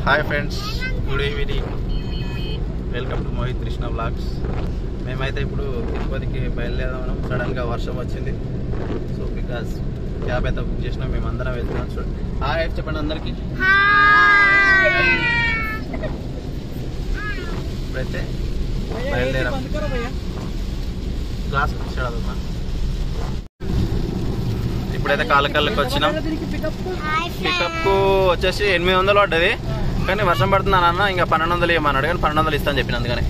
Hi friends, good evening. Welcome to Mohit Krishna blogs. మేమైతే ఇప్పుడు తిరుపతికి బయలుదేరాము. సడన్గా వర్షం వచ్చింది. సో బికాస్ క్యాబ్ అయితే బుక్ చేసినాం. మేము అందరం వెళ్తున్నాం. చూడండి, హాయ్ చెప్పండి అందరికి. ఇప్పుడైతే బయలుదేరాం. క్లాస్ వచ్చాడమ్మా. ఇప్పుడైతే కాలకల్లోకి వచ్చినాం. పికప్ వచ్చేసి 800 పడ్డది. కానీ వర్షం పడుతుంది అన్న, ఇంకా 1200 ఇవ్వమన్నాడు. కానీ 1200 ఇస్తాను చెప్పిన. అందుకని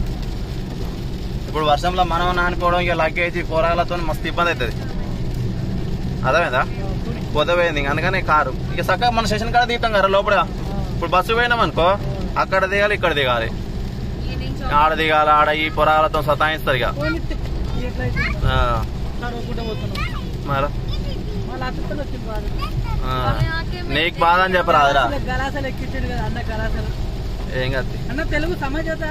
ఇప్పుడు వర్షంలో మనం నానిపోవడం, ఇక లగేజ్ పోరాలతో మస్తు ఇబ్బంది అవుతుంది. అర్థమైందా? పొదపోయింది. అందుకని కారు ఇక చక్కగా మన స్టేషన్ కాడ దిగుతాం కదా లోపల. ఇప్పుడు బస్సు పోయినాం అనుకో, అక్కడ దిగాలి, ఇక్కడ దిగాలి, ఆడ దిగాలి. ఆడ ఈ పొరాలతో సతాయిస్తారు. ఇక మరి నీకు బాధ అని చెప్పరాదురా. ఏం కాదు. తెలుగు సమాజత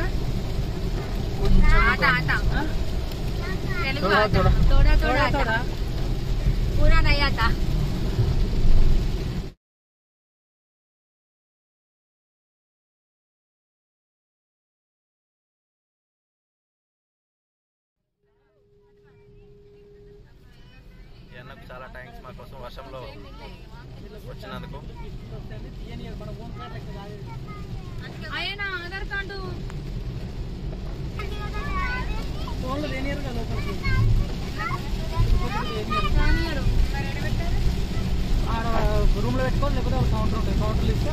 पूरा नहीं आता. అన్నకు చాలా థ్యాంక్స్ మా కోసం వర్షంలో వచ్చినందుకు. ఆయన ఆధార్ కార్డు రూమ్ లో పెట్టుకోవాలి, లేకపోతే కౌంటర్ ఉంటాయి. కౌంటర్లు ఇస్తే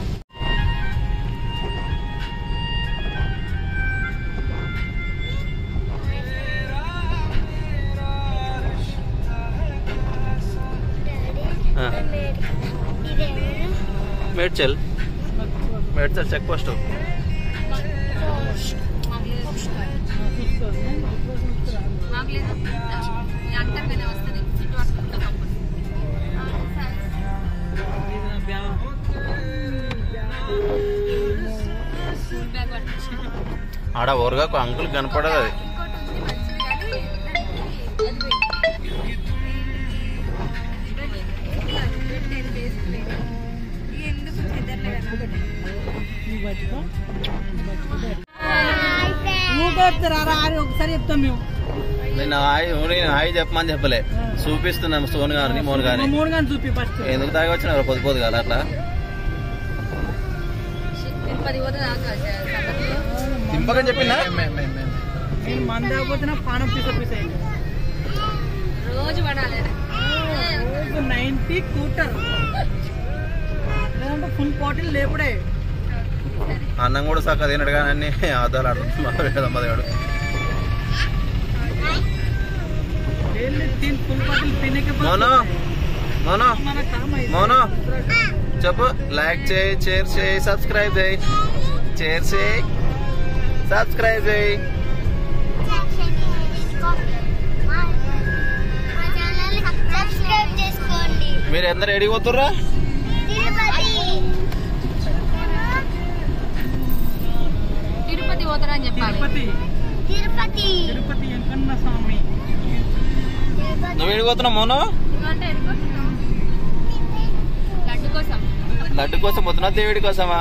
మేడ్చల్ చెక్ పోస్ట్. ఆడ ఓరగా అంకుల్ కనపడదు. అది ఒకసారి చెప్తాం మేము. నేను హాయ్ చెప్పమని చెప్పలే, చూపిస్తున్నాము సోన్ గారిని, మోన్ గారిని చూపి ఫస్ట్. ఎందుకు తాగి వచ్చినారు పొద్దు కదా అట్లా సింపకని చెప్పిందా? నేను మంద పోతున్నా పానం పీస రోజు పడాలి. 90 కూటర్ లేదంటే ఫుల్ బాటిల్ లేపుడే. అన్నం కూడా సక్క తినడు కానీ అన్ని అద్దాలు ఆడుతున్నాడు. మోనో చెప్పు. లైక్ చేయి, షేర్ చేయి, సబ్స్క్రైబ్ చేయి. మీరు ఎందరు ఎడిగిపోతుర్రా? తిరుపతి పోతారా అని చెప్పాలి. తిరుపతి వెంకన్న స్వామి. నువ్వు ఎడిగిపోతున్నావు మోనో? లడ్డు కోసం పోతున్నా, దేవుడి కోసమా?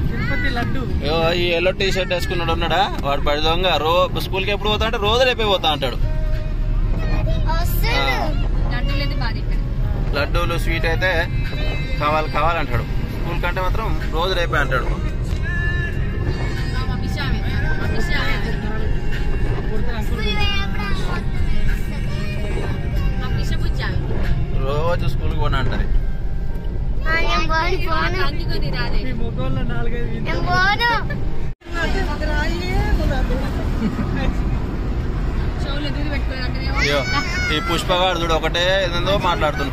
తిరుపతి లడ్డు. ఈ ఎల్లో టీ షర్ట్ వేసుకున్నాడు ఉన్నాడా వాడు బడి దొంగ. స్కూల్కి ఎప్పుడు పోతా అంటే రోజు రేపే పోతా అంటాడు. లడ్డూలు స్వీట్ అయితే కావాలంటాడు. స్కూల్ కంటే మాత్రం రోజు రేపే అంటాడు. రోజు స్కూల్కి పోనా అంటారు. ఈ పుష్ప గారు చూడు ఒకటే ఏదో మాట్లాడుతుంది.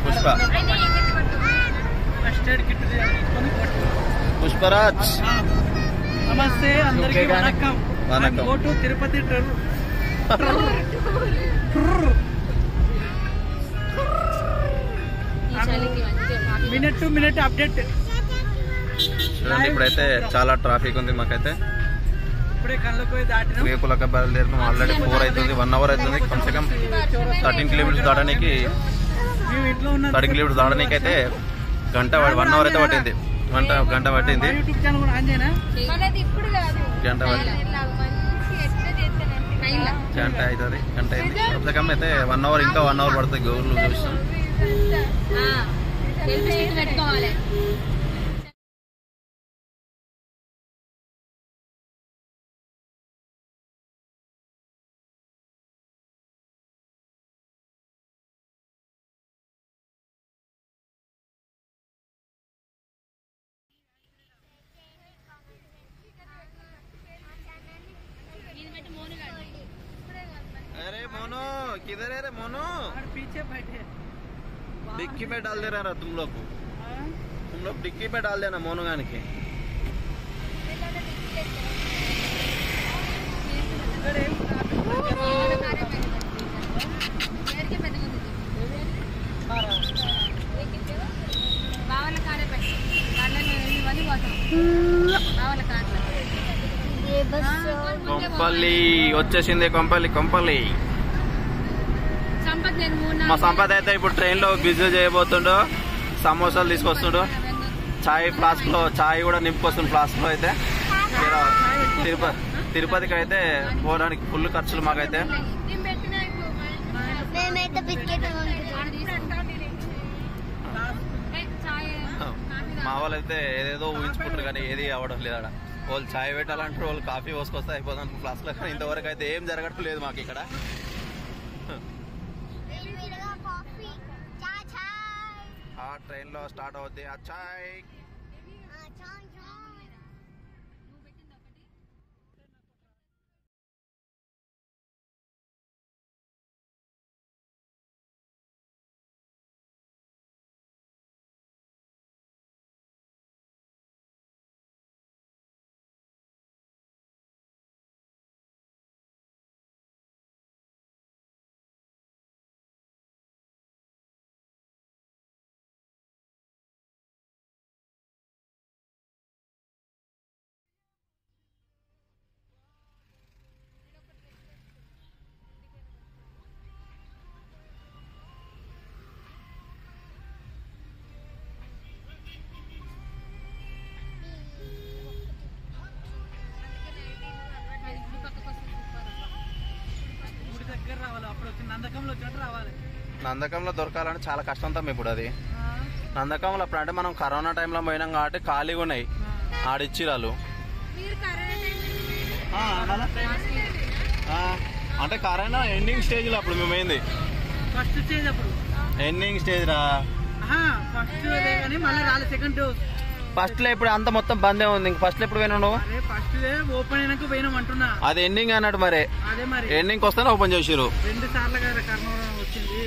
పుష్పరాజ్ నమస్తే అందరికీ vanakkam. Go to Tirupati minute to minute update. చూడండి, ఇప్పుడైతే చాలా ట్రాఫిక్ ఉంది. మాకైతే ఇప్పుడే కళ్ళకు పోయి దాటిన శ్రీకాకుళం బయలుదేరినాం. ఆల్రెడీ 4 అవుతుంది, 1 అవర్ అవుతుంది. కమ్సే కమ్ 13 కిలోమీటర్స్ దాటడానికి, మేము ఇంట్లో ఉన్న 30 కిలోమీటర్స్ దాటడానికి అయితే 1 అవర్ అయితే పట్టింది. గంట పట్టింది. యూట్యూబ్ ఛానల్ కూడా ఆన్ చేయనా? మనది ఇప్పుడు కాదు, గంట పట్టింది. గంట అవుతుంది. గంట అయింది. కమ్సే కమ్ అయితే 1 అవర్, ఇంకా 1 అవర్ పడుతుంది. గూగుల్లో చూస్తాం. పెట్టుకోవాలి. अरे मोनो किधर है रे मोनो? पीछे बैठे डिक्की में डाल दे रहा तुम लोग डिक्की में डाल देना मोनो गाने के. కొంపల్లి వచ్చేసింది. కొంపల్లి మా సంపత్ అయితే ఇప్పుడు ట్రైన్ లో బిజీ చేయబోతుండో. సమోసాలు తీసుకొస్తుండో. చాయ్ ఫ్లాస్క్ లో చాయ్ కూడా నింపుకొస్తుంది ఫ్లాస్క్ లో. అయితే తిరుపతికి అయితే పోవడానికి ఫుల్ ఖర్చులు మాకైతే. మా వాళ్ళు అయితే ఏదేదో ఊహించుకుంటారు కానీ ఏది అవ్వడం లేదు. అక్కడ వాళ్ళు చాయ్ పెట్టాలంటారు, వాళ్ళు కాఫీ పోసుకొస్తే అయిపోతాను ఫ్లాస్క్ లో. కానీ ఇంతవరకు అయితే ఏం జరగట్లేదు మాకు ఇక్కడ. ట్రైన్ లో స్టార్ట్ అవుద్ది ఆ చాయ్. నందకంలో దొరకాలని చాలా కష్టంతో ఇప్పుడు. అది నందకంలో అప్పుడు అంటే మనం కరోనా టైంలో పోయినాం కాబట్టి ఖాళీగా ఉన్నాయి ఆడిచ్చిరాలు. అంటే కరోనా ఎండింగ్ స్టేజ్ లో అప్పుడు మేము అయింది. ఫస్ట్ స్టేజ్ అప్పుడు ఎండింగ్ స్టేజ్ రా. ఫస్ట్ లో ఇప్పుడు అంత మొత్తం బందే ఉంది. ఫస్ట్ లో ఎప్పుడు పోయినా? ఫస్ట్ ఓపెన్ అయినాక పోయినాం అంటున్నా. అది ఎండింగ్ అన్నట్టు. మరి ఎండింగ్ వస్తేనే ఓపెన్ చేసారు. 2 సార్లు కదా కరోనా వచ్చింది.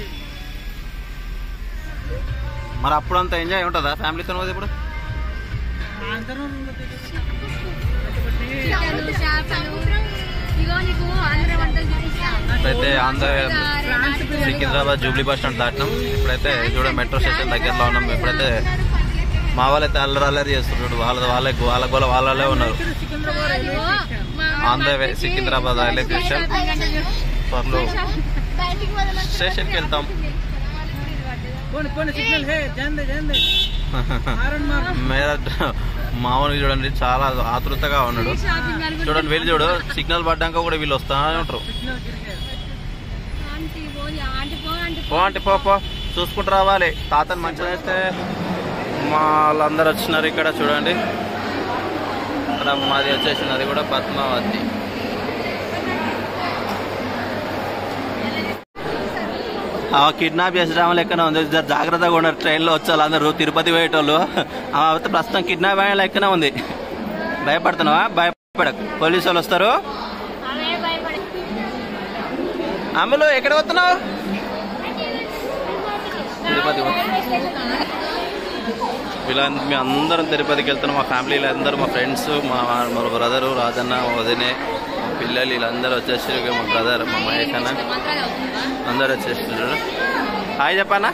మరి అప్పుడు అంత ఎంజాయ్ ఉంటుందా ఫ్యామిలీతో? ఇప్పుడు ఇప్పుడైతే Andhra Secunderabad Jubilee bus stand దాటినాం. ఇప్పుడైతే చూడ మెట్రో స్టేషన్ దగ్గరలో ఉన్నాం. ఇప్పుడైతే మా వాళ్ళైతే అల్లరి చేస్తున్నారు. వాళ్ళ గోల వాళ్ళే ఉన్నారు. On the way Secunderabad railway station. త్వరలో స్టేషన్కి వెళ్తాం. మామూలుగా చూడండి చాలా ఆతృతగా ఉన్నాడు. చూడండి వీళ్ళు చూడు సిగ్నల్ పడ్డాక కూడా వీళ్ళు వస్తానే ఉంటారు. పో అంటే పో చూసుకుంటూ రావాలి. తాతని మంచిగా వేస్తే మా వాళ్ళందరూ వచ్చినారు. ఇక్కడ చూడండి ఇక్కడ మాది వచ్చేసింది. అది కూడా పద్మావతి. కిడ్నాప్ చేసడం లెక్కనే ఉంది. జాగ్రత్తగా ఉన్నారు. ట్రైన్లో వచ్చేవాళ్ళు అందరూ తిరుపతి పోయేటోళ్ళు. ప్రస్తుతం కిడ్నాప్ అయ్యే లెక్కనే ఉంది. భయపడుతున్నావా? భయపడకు, పోలీసు వాళ్ళు వస్తారు. అమ్ములు ఎక్కడ పోతున్నావు? తిరుపతి. మీ అందరం తిరుపతికి వెళ్తున్నాం. మా ఫ్యామిలీలో అందరూ, మా ఫ్రెండ్స్, మా బ్రదరు రాజన్న, వదినే, మా పిల్లలు వీళ్ళందరూ వచ్చేసారు. మా బ్రదర్, మా మహేష్ అన్న అందరూ వచ్చేస్తున్నారు. హాయ్ చెప్పన్నా.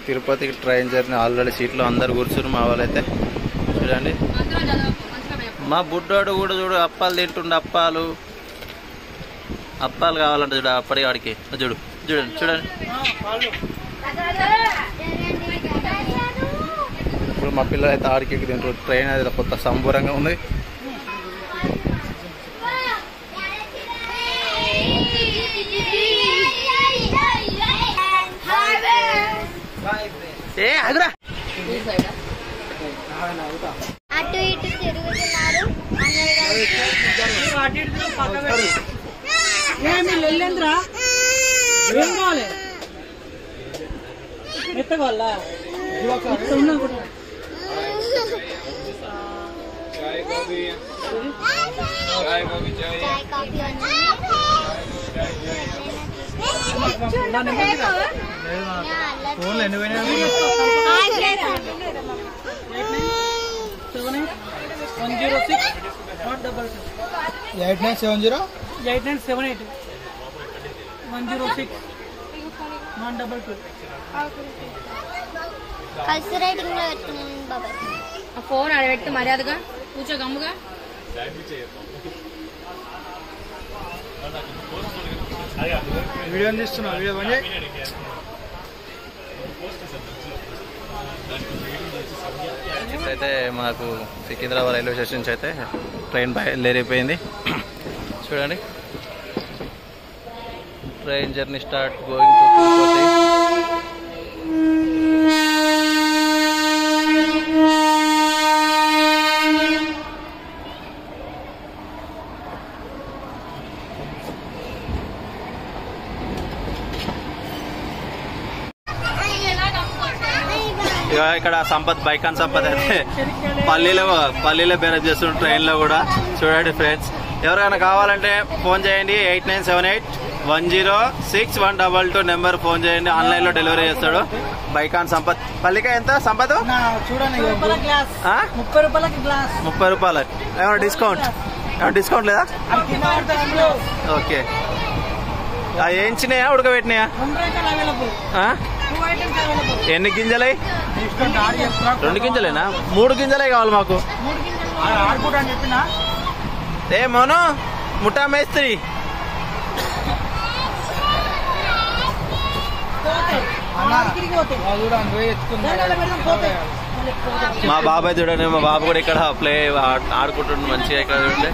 తిరుపతికి ట్రైన్ జర్నీ ఆల్రెడీ సీట్లో అందరు కూర్చున్నారు. మా వాళ్ళైతే చూడండి మా బుడ్డోడు కూడా చూడు అప్పాలు తింటుండే, అప్పాలు కావాలంట చూడు అప్పటి వాడికి. చూడు చూడండి చూడండి. ఇప్పుడు మా పిల్లలు అయితే ఆడికి తింటారు. ట్రైన్ అది కొత్త సంబూరంగా ఉంది. ఏ ఆగురా. అటు ఇటు తిరుగుతున్నారు. వెళ్ళేంద్రా ఏం కావాలి ఎత్తగోళ్ళ ఫోన్లో ఎన్ని 8970 8978 106 122. ఫస్ట్ రైటింగ్ లో పెట్టుకున్నాను బాబాయ్. ఆ ఫోన్ ఆడబెట్టి మర్యాదగా కూర్చో గమ్ముగా. వీడియో తీస్తున్నా, వీడియో బంద్ చేయి. అయితే మాకు సికింద్రాబాద్ రైల్వే స్టేషన్ నుంచి అయితే ట్రైన్ బయలుదేరిపోయింది. చూడండి, train journey start going to Tirupati. ఇక్కడ సంపత్ బైకాన్ సంపత్ అయితే పల్లీలో బేరం చేస్తున్న ట్రైన్లో కూడా. చూడండి ఫ్రెండ్స్, ఎవరికైనా కావాలంటే ఫోన్ చేయండి. 8978106122 నెంబర్ ఫోన్ చేయండి. ఆన్లైన్లో డెలివరీ చేస్తాడు బైకాన్ సంపత్. పల్లిక ఎంత సంపత్? చూడండి 30 రూపాయలకి గ్లాస్. 30 రూపాయలు. ఏమైనా డిస్కౌంట్ లేదా? ఓకే. ఏంచినాయా ఉడకబెట్టినాయా? ఎన్ని గింజలై? 2 గింజలేనా? 3 గింజలే కావాలి మాకు. ఏ మోను ముఠా మేస్త్రి. మా బాబాయ్ చూడండి, మా బాబు కూడా ఇక్కడ ప్లే ఆడుకుంటుండే మంచిగా. ఇక్కడ చూడండి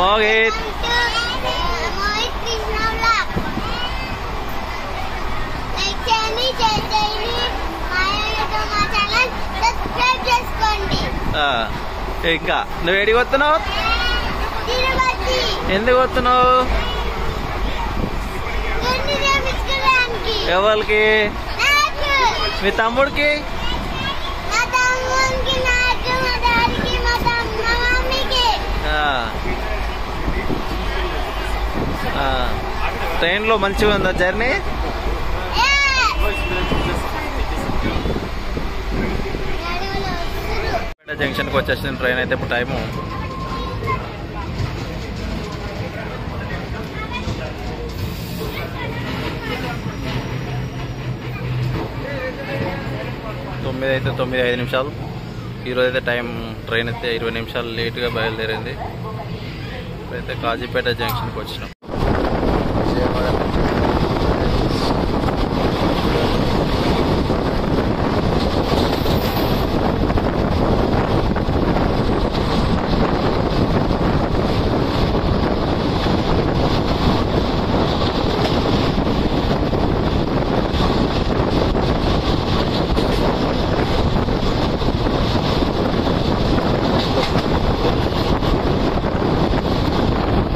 మోహిత్. ఇంకా నువ్వు ఎడికి వస్తున్నావు? ఎందుకు వస్తున్నావు? ఎవరికి? మీ తమ్ముడికి? ట్రైన్లో మంచిగా ఉందా జర్నీ? జంక్షన్కి వచ్చేసిన ట్రైన్ అయితే ఇప్పుడు టైము 9 అయితే 9:05 నిమిషాలు. ఈరోజు అయితే ట్రైన్ అయితే 20 నిమిషాలు లేట్గా బయలుదేరింది. ఇప్పుడైతే కాజీపేట జంక్షన్కి వచ్చినాం.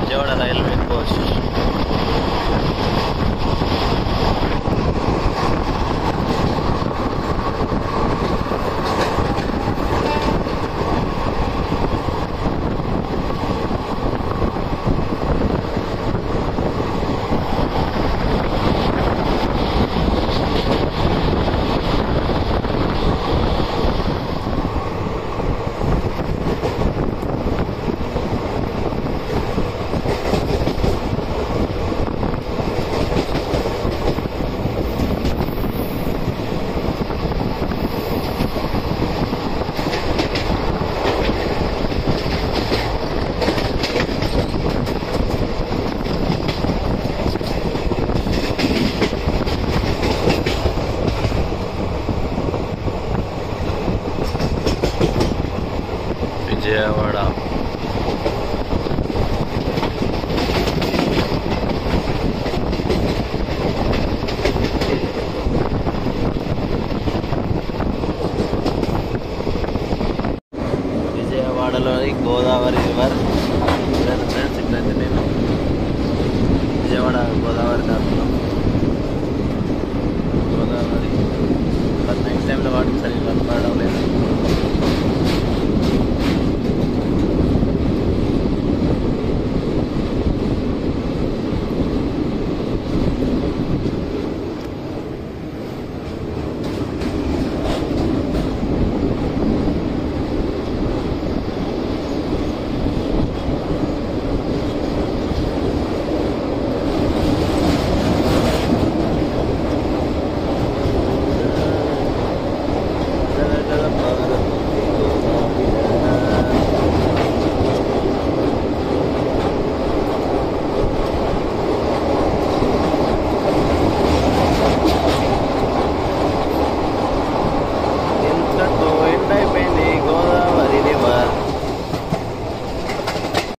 విజయవాడ రైల్వే కోచ్ ఉన్నాడా